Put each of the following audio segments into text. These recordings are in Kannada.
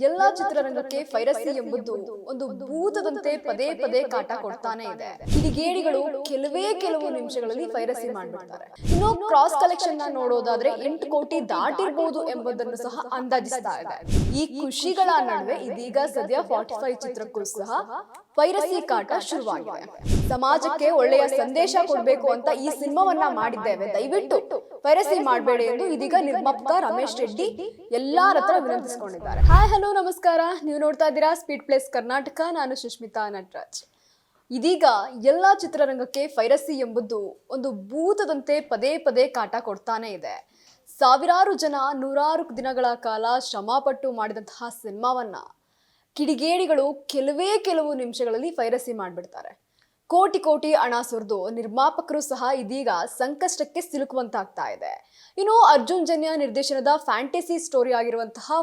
ಎಲ್ಲಾ ಚಿತ್ರರಂಗಕ್ಕೆ ಪೈರಸಿ ಎಂಬುದು ಒಂದು ಭೂತದಂತೆ ಪದೇ ಪದೇ ಕಾಟ ಕೊಡ್ತಾನೆ ಇದೆ. ಕಿಡಿಗೇಡಿಗಳು ಕೆಲವು ನಿಮಿಷಗಳಲ್ಲಿ ಪೈರಸಿ ಮಾಡ್ಬಿಡ್ತಾರೆ. ಇನ್ನು ಕ್ರಾಸ್ ಕಲೆಕ್ಷನ್ ನ ನೋಡೋದಾದ್ರೆ 8 ಕೋಟಿ ದಾಟಿರಬಹುದು ಎಂಬುದನ್ನು ಸಹ ಅಂದಾಜಿಸ್ತಾ ಇದೆ. ಈ ಖುಷಿಗಳ ನಡುವೆ ಇದೀಗ ಸದ್ಯ 45 ಚಿತ್ರಕ್ಕೂ ಸಹ ಪೈರಸಿ ಕಾಟ ಶುರುವಾಗಿದೆ. ಸಮಾಜಕ್ಕೆ ಒಳ್ಳೆಯ ಸಂದೇಶ ಕೊಡಬೇಕು ಅಂತ ಈ ಸಿನಿಮಾವನ್ನ ಮಾಡಿದ್ದೇವೆ, ದಯವಿಟ್ಟು ಪೈರಸಿ ಮಾಡಬೇಡಿ ಎಂದು ಇದೀಗ ನಿರ್ಮಾಪಕ ರಮೇಶ್ ರೆಡ್ಡಿ ಎಲ್ಲಾರ ಹತ್ರ ವಿನಂತಿಸಿಕೊಂಡಿದ್ದಾರೆ. ಹಾಯ್ ಹಲೋ ನಮಸ್ಕಾರ, ನೀವು ನೋಡ್ತಾ ಇದ್ದೀರಾ ಸ್ಪೀಡ್ ಪ್ಲೇಸ್ ಕರ್ನಾಟಕ. ನಾನು ಸುಷ್ಮಿತಾ ನಟರಾಜ್. ಇದೀಗ ಎಲ್ಲಾ ಚಿತ್ರರಂಗಕ್ಕೆ ಪೈರಸಿ ಎಂಬುದು ಒಂದು ಭೂತದಂತೆ ಪದೇ ಪದೇ ಕಾಟ ಕೊಡ್ತಾನೆ ಇದೆ. ಸಾವಿರಾರು ಜನ ನೂರಾರು ದಿನಗಳ ಕಾಲ ಶ್ರಮಪಟ್ಟು ಮಾಡಿದಂತಹ ಸಿನಿಮಾವನ್ನ ಕಿಡಿಗೇಡಿಗಳು ಕೆಲವು ನಿಮಿಷಗಳಲ್ಲಿ ಪೈರಸಿ ಮಾಡಿಬಿಡ್ತಾರೆ. ಕೋಟಿ ಕೋಟಿ ಹಣ ಸುರಿದು ನಿರ್ಮಾಪಕರು ಸಹ ಇದೀಗ ಸಂಕಷ್ಟಕ್ಕೆ ಸಿಲುಕುವಂತಾಗ್ತಾ ಇದೆ. ಇನ್ನು ಅರ್ಜುನ್ ಜನ್ಯ ನಿರ್ದೇಶನದ ಫ್ಯಾಂಟಸಿ ಸ್ಟೋರಿ ಆಗಿರುವಂತಹ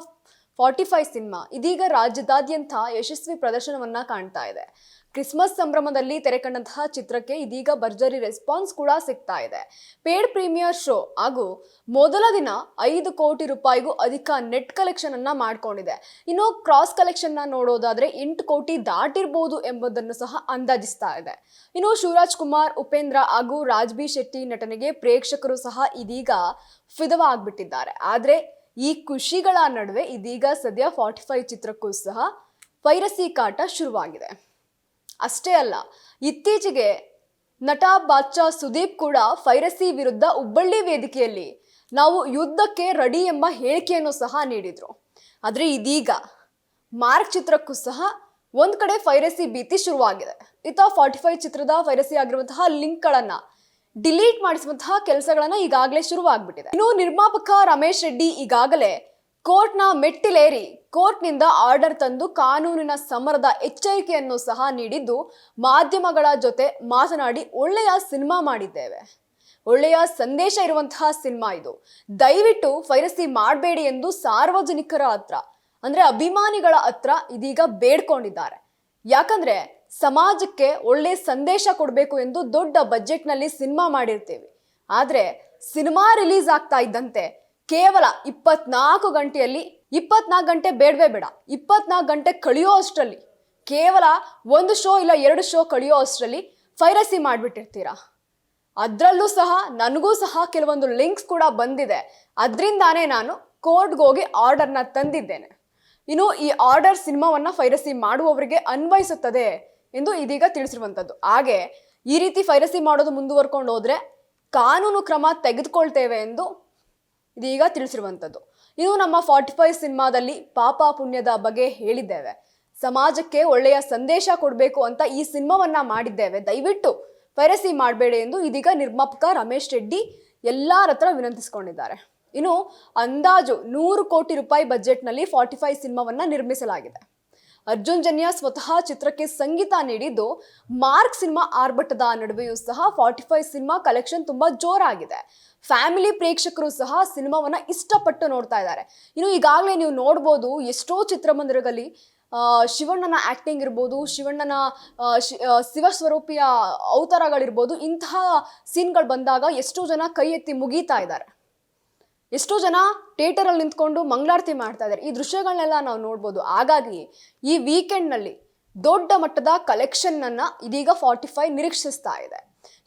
45 ಸಿನಿಮಾ ಇದೀಗ ರಾಜ್ಯದಾದ್ಯಂತ ಯಶಸ್ವಿ ಪ್ರದರ್ಶನವನ್ನ ಕಾಣ್ತಾ ಇದೆ. ಕ್ರಿಸ್ಮಸ್ ಸಂಭ್ರಮದಲ್ಲಿ ತೆರೆಕಂಡಂತಹ ಚಿತ್ರಕ್ಕೆ ಇದೀಗ ಭರ್ಜರಿ ರೆಸ್ಪಾನ್ಸ್ ಕೂಡ ಸಿಗ್ತಾ ಇದೆ. ಪೇಡ್ ಪ್ರೀಮಿಯರ್ ಶೋ ಹಾಗೂ ಮೊದಲ ದಿನ 5 ಕೋಟಿ ರೂಪಾಯಿಗೂ ಅಧಿಕ ನೆಟ್ ಕಲೆಕ್ಷನ್ ಅನ್ನ ಮಾಡ್ಕೊಂಡಿದೆ. ಇನ್ನು ಕ್ರಾಸ್ ಕಲೆಕ್ಷನ್ ನ ನೋಡೋದಾದ್ರೆ 8 ಕೋಟಿ ದಾಟಿರಬಹುದು ಎಂಬುದನ್ನು ಸಹ ಅಂದಾಜಿಸ್ತಾ ಇದೆ. ಇನ್ನು ಶಿವರಾಜ್ ಕುಮಾರ್, ಉಪೇಂದ್ರ ಹಾಗೂ ರಾಜ್ಬಿ ಶೆಟ್ಟಿ ನಟನೆಗೆ ಪ್ರೇಕ್ಷಕರು ಸಹ ಇದೀಗ ಫಿದವಾಗ್ಬಿಟ್ಟಿದ್ದಾರೆ. ಆದ್ರೆ ಈ ಖುಷಿಗಳ ನಡುವೆ ಇದೀಗ ಸದ್ಯ 45 ಚಿತ್ರಕ್ಕೂ ಸಹ ಪೈರಸಿ ಕಾಟ ಶುರುವಾಗಿದೆ. ಅಷ್ಟೇ ಅಲ್ಲ, ಇತ್ತೀಚೆಗೆ ನಟ ಬಾದ್ಶಾ ಸುದೀಪ್ ಕೂಡ ಪೈರಸಿ ವಿರುದ್ಧ ಹುಬ್ಬಳ್ಳಿ ವೇದಿಕೆಯಲ್ಲಿ ನಾವು ಯುದ್ಧಕ್ಕೆ ರೆಡಿ ಎಂಬ ಹೇಳಿಕೆಯನ್ನು ಸಹ ನೀಡಿದ್ರು. ಆದ್ರೆ ಇದೀಗ ಮಾರ್ಕ್ ಚಿತ್ರಕ್ಕೂ ಸಹ ಒಂದ್ ಕಡೆ ಪೈರಸಿ ಭೀತಿ ಶುರುವಾಗಿದೆ. ಇತ್ತ 45 ಚಿತ್ರದ ಪೈರಸಿ ಆಗಿರುವಂತಹ ಲಿಂಕ್ಗಳನ್ನ ಡಿಲೀಟ್ ಮಾಡಿಸುವಂತಹ ಕೆಲಸಗಳನ್ನ ಈಗಾಗಲೇ ಶುರುವಾಗ್ಬಿಟ್ಟಿದೆ. ಇನ್ನು ನಿರ್ಮಾಪಕ ರಮೇಶ್ ರೆಡ್ಡಿ ಈಗಾಗಲೇ ಕೋರ್ಟ್ನ ಮೆಟ್ಟಿಲೇರಿ ಕೋರ್ಟ್ನಿಂದ ಆರ್ಡರ್ ತಂದು ಕಾನೂನಿನ ಸಮರದ ಎಚ್ಚರಿಕೆಯನ್ನು ಸಹ ನೀಡಿದ್ದು, ಮಾಧ್ಯಮಗಳ ಜೊತೆ ಮಾತನಾಡಿ ಒಳ್ಳೆಯ ಸಿನಿಮಾ ಮಾಡಿದ್ದೇವೆ, ಒಳ್ಳೆಯ ಸಂದೇಶ ಇರುವಂತಹ ಸಿನಿಮಾ ಇದು, ದಯವಿಟ್ಟು ಪೈರಸಿ ಮಾಡಬೇಡಿ ಎಂದು ಸಾರ್ವಜನಿಕರ ಹತ್ರ ಅಂದ್ರೆ ಅಭಿಮಾನಿಗಳ ಹತ್ರ ಇದೀಗ ಬೇಡ್ಕೊಂಡಿದ್ದಾರೆ. ಯಾಕಂದ್ರೆ ಸಮಾಜಕ್ಕೆ ಒಳ್ಳೆ ಸಂದೇಶ ಕೊಡಬೇಕು ಎಂದು ದೊಡ್ಡ ಬಜೆಟ್ನಲ್ಲಿ ಸಿನಿಮಾ ಮಾಡಿರ್ತೀವಿ. ಆದ್ರೆ ಸಿನಿಮಾ ರಿಲೀಸ್ ಆಗ್ತಾ ಇದ್ದಂತೆ ಕೇವಲ 24 ಗಂಟೆಯಲ್ಲಿ 24 ಗಂಟೆ ಬೇಡವೇ ಬೇಡ, 24 ಗಂಟೆ ಕಳೆಯೋ ಅಷ್ಟರಲ್ಲಿ, ಕೇವಲ 1 ಶೋ ಇಲ್ಲ 2 ಶೋ ಕಳೆಯೋ ಅಷ್ಟರಲ್ಲಿ ಪೈರಸಿ ಮಾಡಿಬಿಟ್ಟಿರ್ತೀರಾ. ಅದರಲ್ಲೂ ಸಹ ನನಗೂ ಸಹ ಕೆಲವೊಂದು ಲಿಂಕ್ಸ್ ಕೂಡ ಬಂದಿದೆ. ಅದರಿಂದಾನೇ ನಾನು ಕೋರ್ಟ್ಗೆ ಹೋಗಿ ಆರ್ಡರ್ನ ತಂದಿದ್ದೇನೆ. ಇನ್ನು ಈ ಆರ್ಡರ್ ಸಿನಿಮಾವನ್ನ ಪೈರಸಿ ಮಾಡುವವರಿಗೆ ಅನ್ವಯಿಸುತ್ತದೆ ಎಂದು ಇದೀಗ ತಿಳಿಸಿರುವಂಥದ್ದು. ಹಾಗೆ ಈ ರೀತಿ ಪೈರಸಿ ಮಾಡೋದು ಮುಂದುವರ್ಕೊಂಡು ಹೋದ್ರೆ ಕಾನೂನು ಕ್ರಮ ತೆಗೆದುಕೊಳ್ತೇವೆ ಎಂದು ಇದೀಗ ತಿಳಿಸಿರುವಂಥದ್ದು. ಇನ್ನು ನಮ್ಮ 45 ಸಿನಿಮಾದಲ್ಲಿ ಪಾಪ ಪುಣ್ಯದ ಬಗ್ಗೆ ಹೇಳಿದ್ದೇವೆ, ಸಮಾಜಕ್ಕೆ ಒಳ್ಳೆಯ ಸಂದೇಶ ಕೊಡಬೇಕು ಅಂತ ಈ ಸಿನಿಮಾವನ್ನ ಮಾಡಿದ್ದೇವೆ, ದಯವಿಟ್ಟು ಪೈರಸಿ ಮಾಡಬೇಡಿ ಎಂದು ಇದೀಗ ನಿರ್ಮಾಪಕ ರಮೇಶ್ ರೆಡ್ಡಿ ಎಲ್ಲಾರ ಹತ್ರ ವಿನಂತಿಸಿಕೊಂಡಿದ್ದಾರೆ. ಇನ್ನು ಅಂದಾಜು 100 ಕೋಟಿ ರೂಪಾಯಿ ಬಜೆಟ್ನಲ್ಲಿ 45 ಸಿನಿಮಾವನ್ನ ನಿರ್ಮಿಸಲಾಗಿದೆ. ಅರ್ಜುನ್ ಜನ್ಯ ಸ್ವತಃ ಚಿತ್ರಕ್ಕೆ ಸಂಗೀತ ನೀಡಿದ್ದು, ಮಾರ್ಕ್ ಸಿನಿಮಾ ಆರ್ಭಟದ ನಡುವೆಯೂ ಸಹ 45 ಸಿನಿಮಾ ಕಲೆಕ್ಷನ್ ತುಂಬಾ ಜೋರಾಗಿದೆ. ಫ್ಯಾಮಿಲಿ ಪ್ರೇಕ್ಷಕರು ಸಹ ಸಿನಿಮಾವನ್ನ ಇಷ್ಟಪಟ್ಟು ನೋಡ್ತಾ ಇದ್ದಾರೆ. ಇನ್ನು ಈಗಾಗಲೇ ನೀವು ನೋಡ್ಬೋದು, ಎಷ್ಟೋ ಚಿತ್ರಮಂದಿರಗಳಲ್ಲಿ ಶಿವಣ್ಣನ ಆಕ್ಟಿಂಗ್ ಇರ್ಬೋದು, ಶಿವಣ್ಣನ ಶಿವಸ್ವರೂಪಿಯ ಅವತಾರಗಳಿರ್ಬೋದು, ಇಂತಹ ಸೀನ್ಗಳು ಬಂದಾಗ ಎಷ್ಟೋ ಜನ ಕೈ ಎತ್ತಿ ಮುಗೀತಾ ಇದ್ದಾರೆ. ಎಷ್ಟೋ ಜನ ಥಿಯೇಟರ್ ಅಲ್ಲಿ ನಿಂತ್ಕೊಂಡು ಮಂಗಳಾರತಿ ಮಾಡ್ತಾ ಇದ್ದಾರೆ. ಈ ದೃಶ್ಯಗಳನ್ನೆಲ್ಲ ನಾವು ನೋಡ್ಬೋದು. ಹಾಗಾಗಿ ಈ ವೀಕೆಂಡ್ ನಲ್ಲಿ ದೊಡ್ಡ ಮಟ್ಟದ ಕಲೆಕ್ಷನ್ ಅನ್ನ ಇದೀಗ 45 ನಿರೀಕ್ಷಿಸ್ತಾ ಇದೆ.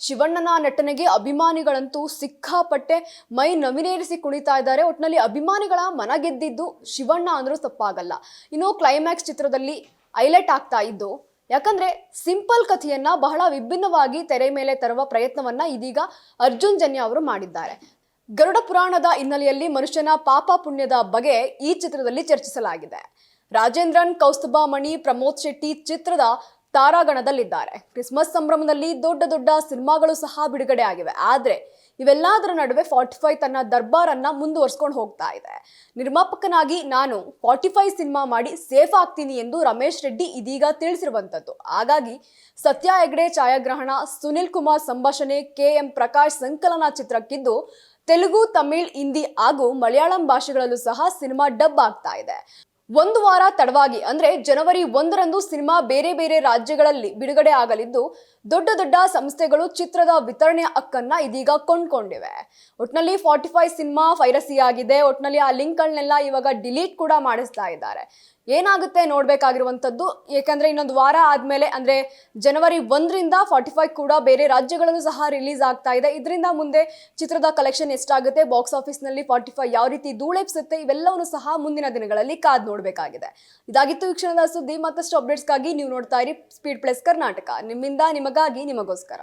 ಶಿವಣ್ಣನ ನಟನೆಗೆ ಅಭಿಮಾನಿಗಳಂತೂ ಸಿಕ್ಕಾಪಟ್ಟೆ ಮೈ ನವಿನೇರಿಸಿ ಕುಣಿತಾ ಇದ್ದಾರೆ. ಒಟ್ಟಿನಲ್ಲಿ ಅಭಿಮಾನಿಗಳ ಮನ ಗೆದ್ದಿದ್ದು ಶಿವಣ್ಣ ಅಂದ್ರೂ ತಪ್ಪಾಗಲ್ಲ. ಇನ್ನು ಕ್ಲೈಮ್ಯಾಕ್ಸ್ ಚಿತ್ರದಲ್ಲಿ ಹೈಲೈಟ್ ಆಗ್ತಾ ಇದ್ದು, ಯಾಕಂದ್ರೆ ಸಿಂಪಲ್ ಕಥೆಯನ್ನ ಬಹಳ ವಿಭಿನ್ನವಾಗಿ ತೆರೆ ಮೇಲೆ ತರುವ ಪ್ರಯತ್ನವನ್ನ ಇದೀಗ ಅರ್ಜುನ್ ಜನ್ಯ ಅವರು ಮಾಡಿದ್ದಾರೆ. ಗರುಡ ಪುರಾಣದ ಹಿನ್ನೆಲೆಯಲ್ಲಿ ಮನುಷ್ಯನ ಪಾಪ ಪುಣ್ಯದ ಬಗ್ಗೆ ಈ ಚಿತ್ರದಲ್ಲಿ ಚರ್ಚಿಸಲಾಗಿದೆ. ರಾಜೇಂದ್ರನ್, ಕೌಸ್ತುಭ ಮಣಿ, ಪ್ರಮೋದ್ ಶೆಟ್ಟಿ ಚಿತ್ರದ ತಾರಾಗಣದಲ್ಲಿದ್ದಾರೆ. ಕ್ರಿಸ್ಮಸ್ ಸಂಭ್ರಮದಲ್ಲಿ ದೊಡ್ಡ ಸಿನಿಮಾಗಳು ಸಹ ಬಿಡುಗಡೆ ಆಗಿವೆ. ಆದ್ರೆ ಇವೆಲ್ಲದರ ನಡುವೆ 45 ತನ್ನ ದರ್ಬಾರನ್ನ ಮುಂದುವರ್ಸ್ಕೊಂಡು ಹೋಗ್ತಾ ಇದೆ. ನಿರ್ಮಾಪಕನಾಗಿ ನಾನು 45 ಸಿನಿಮಾ ಮಾಡಿ ಸೇಫ್ ಆಗ್ತೀನಿ ಎಂದು ರಮೇಶ್ ರೆಡ್ಡಿ ಇದೀಗ ತಿಳಿಸಿರುವಂತದ್ದು. ಹಾಗಾಗಿ ಸತ್ಯ ಹೆಗ್ಡೆ ಛಾಯಾಗ್ರಹಣ, ಸುನಿಲ್ ಕುಮಾರ್ ಸಂಭಾಷಣೆ, KM ಪ್ರಕಾಶ್ ಸಂಕಲನ ಚಿತ್ರಕ್ಕಿದ್ದು ತೆಲುಗು, ತಮಿಳ್, ಹಿಂದಿ ಹಾಗೂ ಮಲಯಾಳಂ ಭಾಷೆಗಳಲ್ಲೂ ಸಹ ಸಿನಿಮಾ ಡಬ್ ಆಗ್ತಾ ಇದೆ. 1 ವಾರ ತಡವಾಗಿ ಅಂದ್ರೆ ಜನವರಿ 1ರಂದು ಸಿನಿಮಾ ಬೇರೆ ರಾಜ್ಯಗಳಲ್ಲಿ ಬಿಡುಗಡೆ ಆಗಲಿದ್ದು, ದೊಡ್ಡ ಸಂಸ್ಥೆಗಳು ಚಿತ್ರದ ವಿತರಣೆಯ ಹಕ್ಕನ್ನ ಇದೀಗ ಕೊಂಡ್ಕೊಂಡಿವೆ. ಒಟ್ನಲ್ಲಿ 45 ಸಿನಿಮಾ ಪೈರಸಿ ಆಗಿದೆ. ಒಟ್ನಲ್ಲಿ ಆ ಲಿಂಕ್ಗಳನ್ನೆಲ್ಲ ಇವಾಗ ಡಿಲೀಟ್ ಕೂಡ ಮಾಡಿಸ್ತಾ ಇದ್ದಾರೆ. ಏನಾಗುತ್ತೆ ನೋಡ್ಬೇಕಾಗಿರುವಂತದ್ದು. ಯಾಕಂದ್ರೆ ಇನ್ನೊಂದು ವಾರ ಆದ್ಮೇಲೆ ಅಂದ್ರೆ ಜನವರಿ 1ರಿಂದ 45 ಕೂಡ ಬೇರೆ ರಾಜ್ಯಗಳಲ್ಲೂ ಸಹ ರಿಲೀಸ್ ಆಗ್ತಾ ಇದೆ. ಇದರಿಂದ ಮುಂದೆ ಚಿತ್ರದ ಕಲೆಕ್ಷನ್ ಎಷ್ಟಾಗುತ್ತೆ, ಬಾಕ್ಸ್ ಆಫೀಸ್ ನಲ್ಲಿ 45 ಯಾವ ರೀತಿ ಧೂಳೆಪ್ಸುತ್ತೆ, ಇವೆಲ್ಲವನ್ನು ಸಹ ಮುಂದಿನ ದಿನಗಳಲ್ಲಿ ಕಾದ್ ನೋಡ್ಬೇಕಾಗಿದೆ. ಇದಾಗಿತ್ತು ಈ ಕ್ಷಣದ ಸುದ್ದಿ. ಮತ್ತಷ್ಟು ಅಪ್ಡೇಟ್ಸ್ಗಾಗಿ ನೀವು ನೋಡ್ತಾ ಇರಿ ಸ್ಪೀಡ್ ಪ್ಲಸ್ ಕರ್ನಾಟಕ, ನಿಮ್ಮಿಂದ ನಿಮಗಾಗಿ ನಿಮಗೋಸ್ಕರ.